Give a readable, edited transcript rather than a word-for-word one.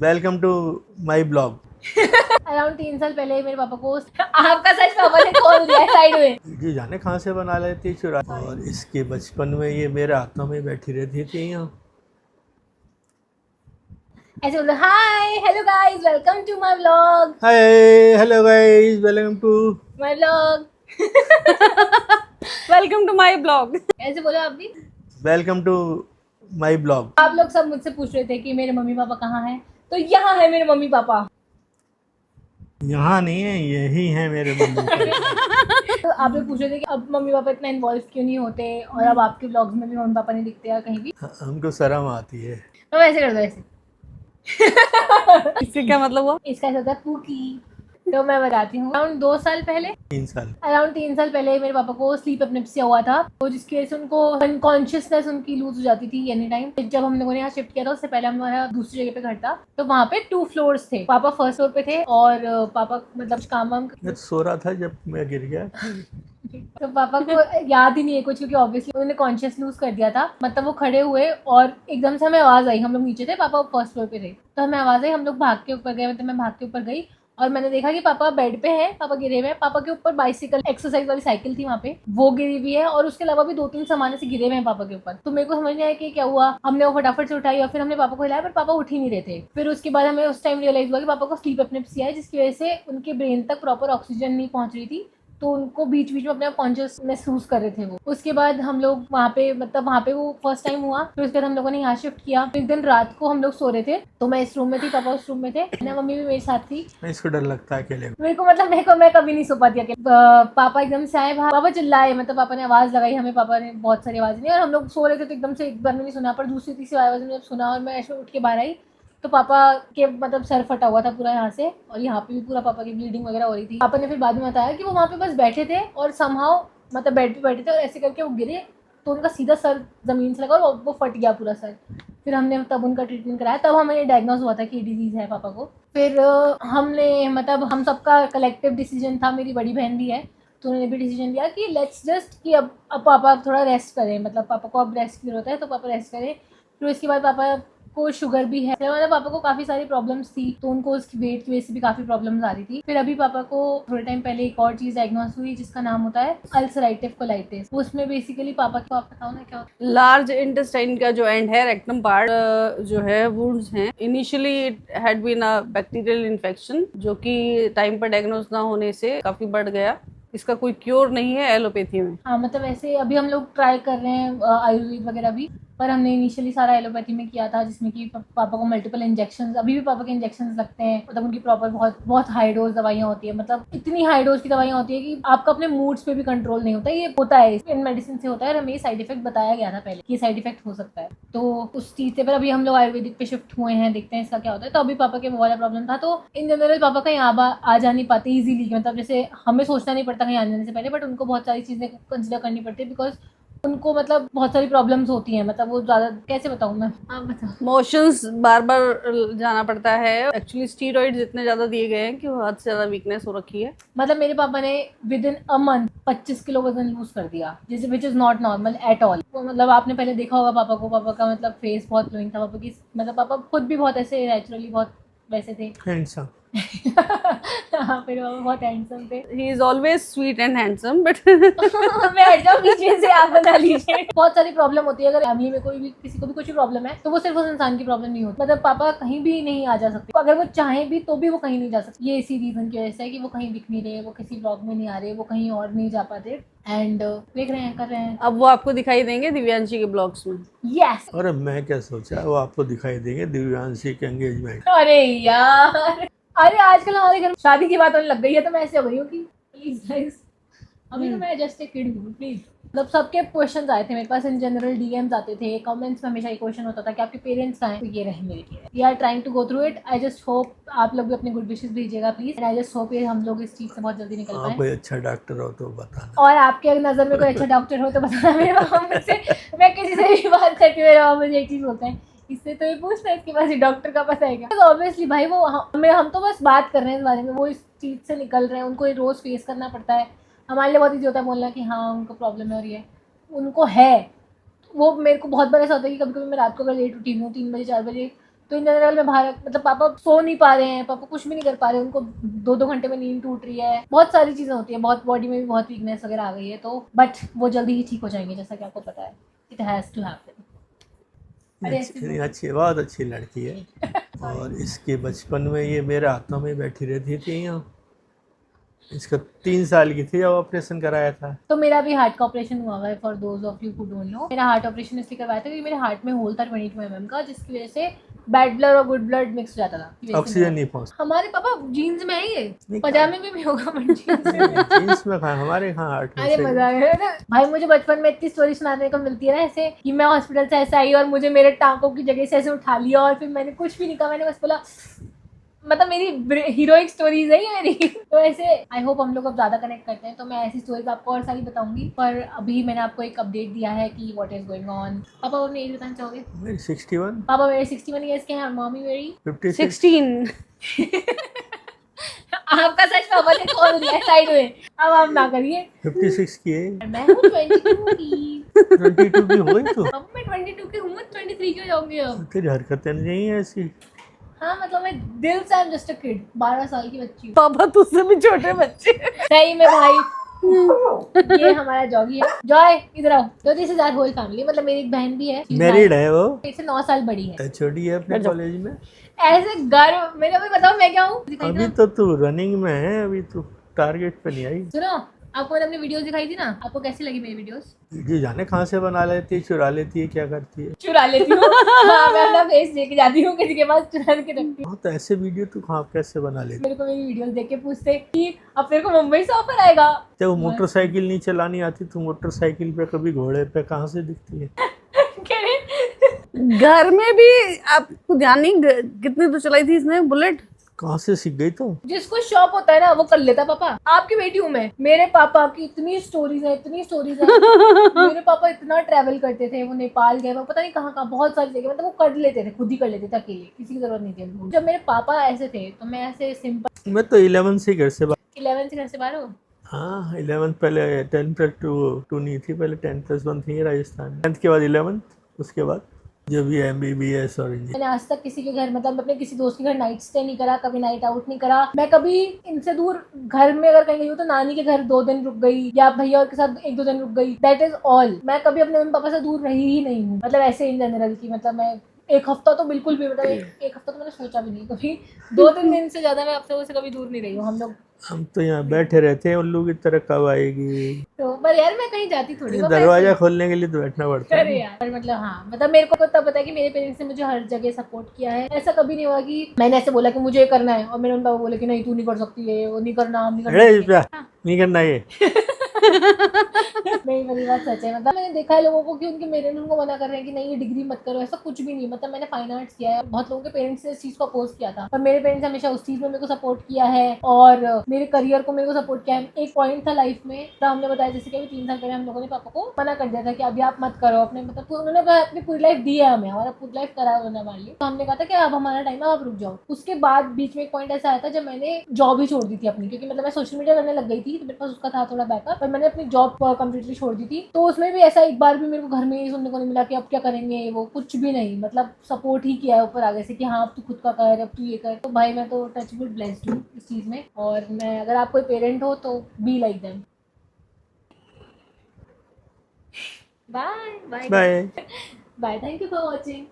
Welcome to my blog. Around 3 साल पहले मेरे पापा को आपका सच पापा ने खोल दिया साइड में। ये जाने कहाँ से बना लेती चुरा, और इसके बचपन में ये मेरे हाथों में बैठी रहती थी यहाँ। ऐसे बोलते hi hello guys welcome to my vlog. Hi hello guys welcome to my vlog. Welcome to my blog. ऐसे बोलो आप भी। Welcome to my blog. आप लोग सब मुझसे पूछ रहे थे कि मेरे मम्मी पापा कहाँ हैं, तो यहाँ है मेरे मम्मी पापा। यहाँ नहीं है, यही है मेरे मम्मी पापा। तो आप लोग पूछ रहे थे कि अब मम्मी पापा इतना इन्वॉल्व क्यों नहीं होते और अब आपके व्लॉग्स में भी मम्मी पापा नहीं दिखते या कहीं भी। हमको शर्म आती है। तो ऐसे कर दो ऐसे। इससे क्या मतलब हुआ? इसका ऐसा होता है पूकी। तो मैं बताती हूँ अराउंड 2 साल पहले 3 साल अराउंड 3 साल पहले मेरे पापा को स्लीप एपनेप्सिया हुआ था, तो जिसकी वजह से उनको अनकॉन्शियसनेस उनकी लूज हो जाती थी एनी टाइम। जब हम लोगों ने यहाँ शिफ्ट किया था उससे पहले हमारा दूसरी जगह पे घर था, तो वहाँ पे 2 फ्लोर्स थे। पापा फर्स्ट फ्लोर पे थे और पापा मतलब कुछ काम वाम मैं तो सो रहा था जब मैं गिर गया। तो पापा को याद ही नहीं है कुछ, क्योंकि ऑब्वियसली उन्होंने कॉन्शियस लूज कर दिया था। मतलब वो खड़े हुए और एकदम से हमें आवाज आई, हम लोग नीचे थे, पापा फर्स्ट फ्लोर पे थे, तो हमें आवाज आई, हम लोग भाग के ऊपर गए। मतलब मैं भाग के ऊपर गई और मैंने देखा कि पापा बेड पे हैं, पापा गिरे हुए हैं। पापा के ऊपर बाइसिकल एक्सरसाइज वाली साइकिल थी वहाँ पे, वो गिरी हुई है, और उसके अलावा भी 2-3 सामान से गिरे हुए हैं पापा के ऊपर। तो मेरे को समझ नहीं आया कि क्या हुआ। हमने वो फटाफट से उठाई और फिर हमने पापा को हिलाया, पर पापा उठ ही नहीं रहे थे। फिर उसके बाद हमें उस टाइम रियलाइज हुआ कि पापा को स्लीप एपनेप्सिया है, जिसकी वजह से उनके ब्रेन तक प्रॉपर ऑक्सीजन नहीं पहुंच रही थी, तो उनको बीच बीच में अपने आप कॉन्शियस महसूस कर रहे थे वो। उसके बाद हम लोग वहाँ पे वो फर्स्ट टाइम हुआ। फिर उसके बाद हम लोगों ने यहाँ शिफ्ट किया। एक दिन रात को हम लोग सो रहे थे, तो मैं इस रूम में थी, पापा उस रूम में थे, ना मम्मी भी मेरे साथ थी। इसको डर लगता है अकेले। मेरे को मैं कभी नहीं सो पाती अकेले। पापा एकदम से आए बाहर, पापा चिल्लाए, मतलब पापा ने आवाज लगाई हमें, पापा ने बहुत सारी आवाज दी और हम लोग सो रहे थे, तो एकदम से एक बार में नहीं सुना, पर दूसरी तीसरी आवाज में जब सुना और मैं ऐसे उठ के बाहर आई, तो पापा के मतलब सर फटा हुआ था पूरा यहाँ से, और यहाँ पे भी पूरा पापा की ब्लीडिंग वगैरह हो रही थी। पापा ने फिर बाद में बताया कि वो वहाँ पे बस बैठे थे और समहाउ मतलब बेड पे बैठे थे और ऐसे करके वो गिरे, तो उनका सीधा सर जमीन से लगा और वो फट गया पूरा सर। फिर हमने तब उनका ट्रीटमेंट कराया, तब हमें डायग्नोज हुआ था कि डिजीज़ है पापा को। फिर हमने मतलब हम सबका कलेक्टिव डिसीजन था, मेरी बड़ी बहन भी है, तो उन्होंने भी डिसीजन लिया कि लेट्स जस्ट कि अब पापा थोड़ा रेस्ट करें, मतलब पापा को अब रेस्ट की जरूरत है, तो पापा रेस्ट करें। फिर उसके बाद पापा को शुगर भी है, मतलब पापा को काफ़ी सारी प्रॉब्लम्स थी, तो उनको उसकी वेट की वजह से भी काफ़ी प्रॉब्लम्स आ रही थी। फिर अभी पापा को थोड़े टाइम पहले एक और चीज़ डायग्नोस हुई, जिसका नाम होता है अल्सराइटिव कोलाइटिस। उसमें बेसिकली पापा को, आप बताओ ना क्या होता है। लार्ज इंटेस्टाइन का जो एंड है, रेक्टम पार्ट जो है, वुंड्स हैं। Initially it had been a bacterial infection, जो कि टाइम पर डायग्नोज ना होने से काफी बढ़ गया। इसका कोई क्योर नहीं है एलोपैथी में। हाँ, मतलब ऐसे अभी हम लोग ट्राई कर रहे हैं आयुर्वेद वगैरह भी, पर हमने इनिशियली सारा एलोपैथी में किया था, जिसमें कि पापा को मल्टीपल इंजेक्शंस, अभी भी पापा के इंजेक्शंस लगते हैं। मतलब उनकी प्रॉपर बहुत बहुत हाई डोज दवाइयाँ होती है, मतलब इतनी हाई डोज की दवाइयाँ होती है कि आपका अपने मूड्स पे भी कंट्रोल नहीं होता। ये होता है इन मेडिसिन से होता है, और हमें ये साइड इफेक्ट बताया गया था पहले कि ये साइड इफेक्ट हो सकता है, तो उस चीज़ से। पर अभी हम लोग आयुर्वेदिक पे शिफ्ट हुए हैं, देखते हैं इसका क्या होता है। तो अभी पापा के वो वाला प्रॉब्लम था, तो इन जनरल पापा कहीं आ जा नहीं पाते इजीली, मतलब जैसे हमें सोचना नहीं पड़ता कहीं आने जाने से पहले, बट उनको बहुत सारी चीज़ें कंसिडर करनी पड़ती है, बिकॉज उनको मतलब बहुत सारी प्रॉब्लम्स होती हैं। मतलब वो ज़्यादा कैसे बताऊँ मैं, आप बताओ। मोशंस बार बार जाना पड़ता है। एक्चुअली स्टीरॉइड्स इतने ज्यादा दिए गए हैं कि वो हद से ज्यादा वीकनेस हो रखी है। मतलब मेरे पापा ने with in a month 25 kilo वजन लूज कर दिया, जैसे which is not normal at all. मतलब आपने पहले देखा होगा पापा को, पापा का मतलब फेस बहुत ग्लोइंग था, पापा की मतलब पापा खुद भी बहुत ऐसे नेचुरली बहुत वैसे थे। हैंडसम। हाँ, फिर पापा बहुत हैंडसम थे। He is always sweet and handsome, but मैं हट जाऊँ बीच में से, आप बता लीजिए। बहुत सारी प्रॉब्लम होती है, अगर फैमिली में कोई भी किसी को भी कुछ भी प्रॉब्लम है, तो वो सिर्फ उस इंसान की प्रॉब्लम नहीं होती। मतलब पापा कहीं भी नहीं आ जा सकते, अगर वो चाहें भी तो भी वो कहीं नहीं जा सकते। ये इसी रीजन की वजह से है कि वो कहीं दिख नहीं रहे, वो किसी ब्लॉग में नहीं आ रहे, वो कहीं और नहीं जा पाते, एंड देख रहे हैं, कर रहे हैं। अब वो आपको दिखाई देंगे दिव्यांशी के ब्लॉग्स में। यस। और मैं क्या सोचा, वो आपको दिखाई देंगे दिव्यांशी के एंगेजमेंट। अरे यार, अरे आजकल हमारे घर में शादी की बात होने लग गई है, तो मैं ऐसे हो गई हूँ कि प्लीज गाइस, अभी तो मैं जस्ट एक किड हूँ, प्लीज। मतलब सबके क्वेश्चंस आए थे मेरे पास, इन जनरल डीएम्स आते थे, कमेंट्स में हमेशा ये क्वेश्चन होता था कि आपके पेरेंट्स कहाँ हैं, तो ये रहे मेरे parents. We are trying to go through it. I just hope आप लोग भी अपने गुड विशेस भेजिएगा please, and I just hope ये हम लोग इस चीज से बहुत जल्दी निकल आप पाए। कोई अच्छा डॉक्टर हो तो बताना। और आपके नज़र में कोई अच्छा डॉक्टर हो तो बताना। मेरे पापा मुझसे, मैं किसी से भी बात करती हूँ, मेरे पापा मुझे एक चीज़ बोलते हैं, इससे तो ये पूछना है इसके पास ये डॉक्टर का पता है क्या। तो ऑब्वियसली भाई वो हम तो बस बात कर रहे हैं इस बारे में, वो इस चीज़ से निकल रहे हैं, उनको ये रोज़ फेस करना पड़ता है। हमारे लिए बहुत ईजी होता है बोलना कि हाँ उनको प्रॉब्लम है, और ये उनको है। वो मेरे को बहुत बार ऐसा होता है कि कभी कभी मैं रात को अगर लेट उठी हूँ 3 बजे 4 बजे, तो इन जनरल में बाहर मतलब पापा सो नहीं पा रहे हैं, पापा कुछ भी नहीं कर पा रहे हैं, उनको 2-2 घंटे में नींद टूट रही है, बहुत सारी चीज़ें होती है, बहुत बॉडी में भी बहुत वीकनेस वगैरह आ गई है, तो बट वो जल्दी ही ठीक हो जाएंगे जैसा कि आपको पता है, इट हैज़ टू हैपन। अच्छी, बहुत अच्छी लड़की है। और इसके बचपन में ये मेरे हाथों में बैठी रहती थी यहाँ। इसका 3 साल की थी जब ऑपरेशन कराया था। तो मेरा भी हार्ट का ऑपरेशन हुआ है, for those of you who don't know. मेरा हार्ट ऑपरेशन इसलिए करवाया था क्योंकि मेरे हार्ट में होल था 22 mm का, जिसकी वजह से बैड ब्लड और गुड ब्लड मिक्स हो जाता था। ऑक्सीजन नहीं पहुँच। हमारे पापा जीन्स में है ये, पजामे में भी होगा बट जीन्स में कहाँ, हमारे यहाँ हार्ट में। अरे मजा है ना भाई, मुझे बचपन में इतनी स्टोरी सुनाने को मिलती है ना ऐसे कि मैं हॉस्पिटल से ऐसे आई और मुझे मेरे टांकों की जगह से ऐसे उठा लिया और फिर मैंने कुछ भी नहीं कहा, मैंने बस बोला, मतलब मेरी हीरोइक स्टोरीज है ये मेरी। तो ऐसे आई होप हम लोग अब ज़्यादा कनेक्ट करते हैं, तो मैं ऐसी स्टोरीज आपको और सारी बताऊंगी, पर अभी मैंने आपको एक अपडेट दिया है कि व्हाट इज गोइंग ऑन। पापा अपनी एज बताना चाहोगे? मेरी 61। पापा मेरे 61 ईयर्स के हैं और मम्मी मेरी 16। आपका सच पापा ने खोल दिया साइड में, अब आप ना करिए। 56 की है। मैं हूँ 22 की। 22 की हो गई तो। पापा मैं 22 की हूँ, 23 क्यों जाऊंगी अब? तेरी हरकतें नहीं है ऐसी। हाँ मतलब मैं दिल से I am just a kid, 12 साल की बच्ची हूँ। पापा तुझसे भी छोटे बच्चे। सही में भाई। ये हमारा जॉगी है। जॉय इधर आओ। तो this is our whole family, मतलब मेरी एक बहन भी है, मैरिड है वो, इससे 9 साल बड़ी है। छोटी है अपने कॉलेज में। ऐसे गर्व मेरे को बताओ मैं क्या हूँ? अभी तो तू रनिंग में है, अभी तू टारगेट पे नहीं आई। सुनो, आपको मैंने अपनी वीडियोस दिखाई थी ना, आपको कैसी लगी मेरी वीडियोस? वीडियो जाने कहाँ से बना लेती है, चुरा लेती है, क्या करती है? चुरा लेती हूँ। हाँ, मैं अपना फेस लेके जाती हूँ किसी के पास, चुरा के रखती हूँ। हाँ, तो ऐसे वीडियो तू कहाँ कैसे बना लेती? मेरे को मेरी वीडियोस देख के पूछते कि अब तेरे को मुंबई से ऑफर आएगा। जब वो मोटरसाइकिल नहीं चलानी आती, तू मोटरसाइकिल पे कभी घोड़े पे कहाँ से दिखती है? घर में भी आपको ध्यान नहीं, कितनी तो चलाई थी इसने बुलेट। कहाँ से सीख गई तो? जिसको शौक होता है ना वो कर लेता। पापा आपकी बेटी हूँ मैं, मेरे पापा की इतनी स्टोरीज है, इतनी स्टोरीज है। मेरे पापा इतना ट्रैवल करते थे, वो नेपाल गए, वो पता नहीं कहाँ बहुत सारी जगह, मतलब वो कर लेते थे, खुद ही कर लेते थे अकेले, किसी की जरूरत नहीं थी उनको। जब मेरे पापा ऐसे थे तो मैं ऐसे सिंपल। मैं तो 11 से घर से 11 से घर से बाहर हो? हाँ 11 पहले 10+2 नहीं थी, पहले 10+1 थी राजस्थान। 10th के बाद 11, उसके बाद जो भी MBBS और इंजीनियर। मैंने आज तक किसी के घर, मतलब अपने किसी दोस्त के घर नाइट स्टे नहीं करा, कभी नाइट आउट नहीं करा। मैं कभी इनसे दूर घर में अगर कहीं गई हूँ तो नानी के घर 2 दिन रुक गई या भैया और के साथ 1-2 दिन रुक गई, दैट इज ऑल। मैं कभी अपने मम्मी पापा से दूर रही ही नहीं हूँ, मतलब ऐसे इन जनरल की, मतलब मैं 1 हफ्ता तो बिल्कुल भी, मतलब एक हफ्ता तो मैंने सोचा भी नहीं कभी। 2-3 दिन से ज्यादा मैं आपसे उससे कभी दूर नहीं रही हूँ। हम तो यहाँ बैठे रहते हैं, उल्लू की तरह कब आएगी। तो पर यार मैं कहीं जाती थोड़ी, दरवाजा खोलने के लिए तो बैठना पड़ता है। अरे यार, पर मतलब हाँ, मतलब मेरे को तब पता है कि मेरे पेरेंट्स ने मुझे हर जगह सपोर्ट किया है। ऐसा कभी नहीं हुआ कि मैंने ऐसे बोला कि मुझे ये करना है और मेरे उन पापा बोले कि नहीं तू नहीं कर सकती है, वो नहीं करना, हम नहीं करना। नहीं करना ये। नहीं, मेरी बात सच है। मतलब मैंने देखा है लोगों को कि उनके पेरेंट्स उनको मना कर रहे हैं कि नहीं ये डिग्री मत करो, ऐसा कुछ भी नहीं। मतलब मैंने फाइन आर्ट्स किया है, बहुत लोगों के पेरेंट्स ने इस चीज को अपोज किया था, पर मेरे पेरेंट्स हमेशा उस चीज में मेरे को सपोर्ट किया है और मेरे करियर को मेरे को सपोर्ट किया है। एक पॉइंट था लाइफ में, तो हमने बताया जैसे कि 3 साल पहले हम लोगों ने पापा को मना कर दिया था कि अभी आप मत करो अपने, मतलब उन्होंने अपनी पूरी लाइफ दी है हमें, हमारा पूरी लाइफ करा है उन्होंने हमारे लिए। तो हमने कहा था कि अब हमारा टाइम है, आप रुक जाओ। उसके बाद बीच में एक पॉइंट ऐसा आया था जब मैंने जॉब ही छोड़ दी थी अपनी, क्योंकि मतलब मैं सोशल मीडिया करने लग गई थी, तो मेरे पास उसका था थोड़ा बैकअप, पर मैंने अपनी जॉब कंप्लीटली छोड़ दी थी। तो उसमें भी ऐसा एक बार भी मेरे को घर में ये सुनने को नहीं मिला कि अब क्या करेंगे, वो कुछ भी नहीं, मतलब सपोर्ट ही किया है ऊपर आगे से कि हाँ अब तू खुद का कर, अब तू ये कर। तो भाई मैं तो टचवुड ब्लेस्ड हूँ इस चीज़ में, और मैं अगर आप कोई पेरेंट हो तो be like them. Bye bye bye bye, thank you for watching.